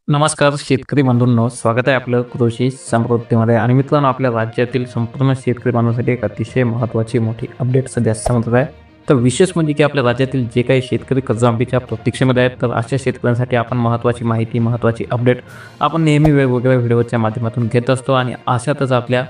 नमस्कार शेतकरी बंधूंनो, स्वागत आहे आपलं कृषी समृद्धीमध्ये. आणि मित्रांनो, आपल्या राज्यातील संपूर्ण शेतकरी बांधवांसाठी एक अतिशय महत्त्वाची मोठी अपडेट सध्या समजत आहे. तर विशेष म्हणजे की आपल्या राज्यातील जे काही शेतकरी कर्जमाफीच्या प्रतीक्षेमध्ये आहेत, तर अशा शेतकऱ्यांसाठी आपण महत्त्वाची माहिती, महत्त्वाची अपडेट आपण नेहमी वेगवेगळ्या व्हिडिओच्या माध्यमातून घेत असतो. आणि अशातच आपल्या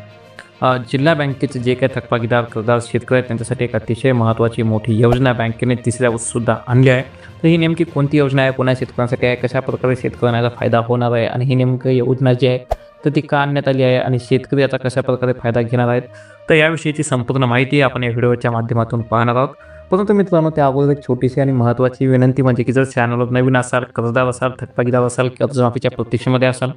जिल्हा बँकेचे जे काही थकबाकीदार कर्जदार शेतकरी आहेत त्यांच्यासाठी एक अतिशय महत्त्वाची मोठी योजना बँकेने तिसऱ्या वर्षीसुद्धा आणली आहे. तर ही नेमकी कोणती योजना आहे, कोणा शेतकऱ्यांसाठी आहे, कशा प्रकारे शेतकऱ्यांना याचा फायदा होणार आहे आणि ही नेमकी योजना जी आहे तर ती का आणण्यात आली आहे आणि शेतकरी याचा कशाप्रकारे फायदा घेणार आहेत, तर याविषयीची संपूर्ण माहिती आपण या व्हिडिओच्या माध्यमातून पाहणार आहोत. परंतु मित्रांनो, त्या अगोदर एक छोटीशी आणि महत्त्वाची विनंती म्हणजे की जर चॅनलवर नवीन असाल, कर्जदार असाल, थकबाकीदार असाल, कर्जमाफीच्या प्रतीक्षेमध्ये असाल,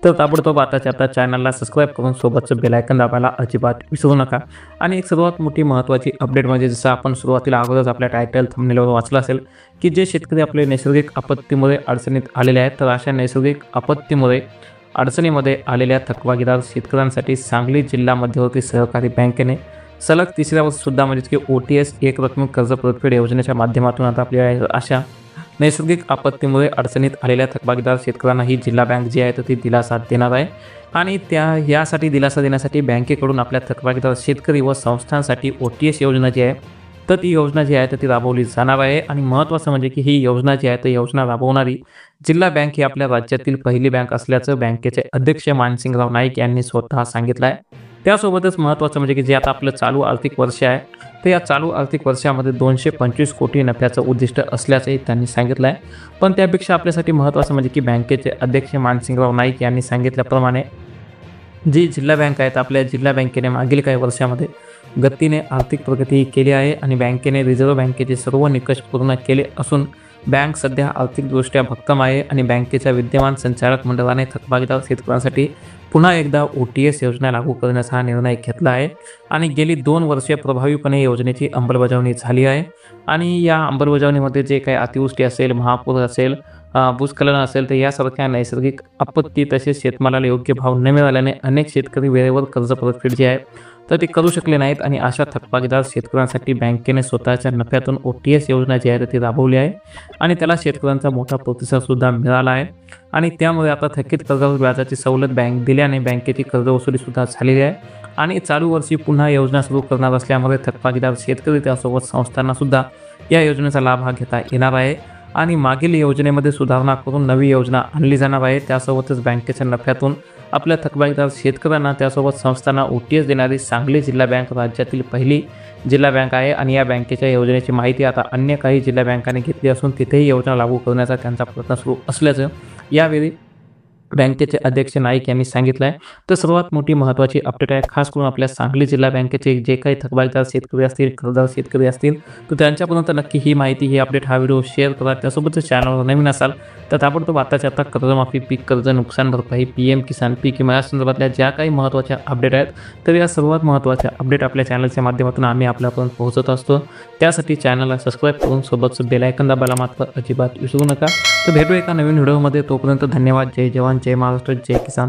तर ताबडतोब आताच्या आता चॅनलला सबस्क्राईब करून सोबतचं बेल आयकन दाबायला अजिबात विसरू नका. आणि एक सर्वात मोठी महत्त्वाची अपडेट म्हणजे जसं आपण सुरुवातीला अगोदरच आपल्या टायटल थंबनेलवर वाचलं असेल की जे शेतकरी आपले नैसर्गिक आपत्तीमुळे अडचणीत आलेले आहेत, तर अशा नैसर्गिक आपत्तीमुळे अडचणीमध्ये आलेल्या थकबाकीदार शेतकऱ्यांसाठी सांगली जिल्हा मध्यवर्ती सहकारी बँकेने सलग तिसऱ्या वर्षीसुद्धा म्हणजे की OTS एक रकमी कर्ज परतफेड योजनेच्या माध्यमातून आता आपल्या अशा नैसर्गिक आपत्तीमुळे अडचणीत आलेल्या थकबाकीदार शेतकऱ्यांना ही जिल्हा बँक जी आहे तर ती दिलासा देणार आहे. आणि यासाठी दिलासा देण्यासाठी बँकेकडून आपल्या थकबाकीदार शेतकरी व संस्थांसाठी OTS योजना जी आहे तर ती योजना जी आहे तर ती राबवली जाणार आहे. आणि महत्त्वाचं म्हणजे की ही योजना जी आहे तर योजना राबवणारी जिल्हा बँक ही आपल्या राज्यातील पहिली बँक असल्याचं बँकेचे अध्यक्ष मानसिंगराव नाईक यांनी स्वतः सांगितलं आहे. त्यासोबतच महत्त्वाचं म्हणजे की जे आता आपलं चालू आर्थिक वर्ष आहे तर या चालू आर्थिक वर्षामध्ये 225 कोटी नफ्याचं उद्दिष्ट असल्याचंही त्यांनी सांगितलं आहे. पण त्यापेक्षा आपल्यासाठी महत्त्वाचं म्हणजे की बँकेचे अध्यक्ष मानसिंगराव नाईक यांनी सांगितल्याप्रमाणे जी जिल्हा बँक आहेत, आपल्या जिल्हा बँकेने मागील काही वर्षामध्ये गतीने आर्थिक प्रगती केली आहे आणि बँकेने रिझर्व्ह बँकेचे सर्व निकष पूर्ण केले असून बँक सध्या आर्थिकदृष्ट्या भक्कम आहे. आणि बँकेच्या विद्यमान संचालक मंडळाने थकबाकीदार शेतकऱ्यांसाठी पुन्हा एकदा OTS योजना लागू करण्याचा हा निर्णय घेतला आहे. आणि गेली 2 वर्षे प्रभावीपणे योजनेची अंमलबजावणी झाली आहे. आणि या अंमलबजावणीमध्ये जे काही अतिवृष्टी असेल, महापूर असेल, भूस्खलन असेल, तर यासारख्या नैसर्गिक आपत्ती तसेच शेतमालाला योग्य भाव न मिळाल्याने अनेक शेतकरी वेळेवर कर्ज परतफेड जी आहे तर ते करू शकले नाहीत. आणि अशा थकबाकीदार शेतकऱ्यांसाठी बँकेने स्वतःच्या नफ्यातून OTS योजना जी आहे तर ती राबवली आहे. आणि त्याला शेतकऱ्यांचा मोठा प्रतिसादसुद्धा मिळाला आहे. आणि त्यामुळे आता थकीत कर्जावर व्याजाची सवलत बँक दिल्याने बँकेची कर्जवसुलीसुद्धा झालेली आहे. आणि चालू वर्षी पुन्हा योजना सुरू करणार असल्यामुळे थकबाकीदार शेतकरी त्यासोबत संस्थांनासुद्धा या योजनेचा लाभ हा घेता येणार आहे. आणि मागील योजनेमध्ये सुधारणा करून नवी योजना आणली जाणार आहे. त्यासोबतच बँकेच्या नफ्यातून आपल्या थकबाकीदार शेतकऱ्यांना त्यासोबत संस्थांना OTS देणारी सांगली जिल्हा बँक राज्यातील पहिली जिल्हा बँक आहे. आणि या बँकेच्या योजनेची माहिती आता अन्य काही जिल्हा बँकांनी घेतली असून तिथेही योजना लागू करण्याचा त्यांचा प्रयत्न सुरू असल्याचं यावेळी बँकेचे अध्यक्ष नाईक यांनी सांगितलं आहे. तर सर्वात मोठी महत्त्वाची अपडेट आहे, खास करून आपल्या सांगली जिल्हा बँकेचे जे काही थकबाकीदार शेतकरी असतील, कर्जदार शेतकरी असतील, तर त्यांच्यापर्यंत नक्की ही माहिती, ही अपडेट, हा व्हिडिओ शेअर करा. त्यासोबतच चॅनलवर नवीन असाल तर ताबडतोब आताच्या आता कर्जमाफी, पीक कर्ज नुकसान भरपाई, PM किसान पीक विमा या संदर्भातल्या ज्या काही महत्त्वाच्या अपडेट आहेत तर या सर्वात महत्त्वाच्या अपडेट आपल्या चॅनलच्या माध्यमातून आम्ही आपल्यापर्यंत पोहोचत असतो. त्यासाठी चॅनलला सबस्क्राईब करून सोबतचं बेल आयकन दाबायला मात्र अजिबात विसरू नका. तर भेटू एका नवीन व्हिडिओमध्ये. तोपर्यंत धन्यवाद. जय जवान, जय महाराष्ट्र, जय किसान.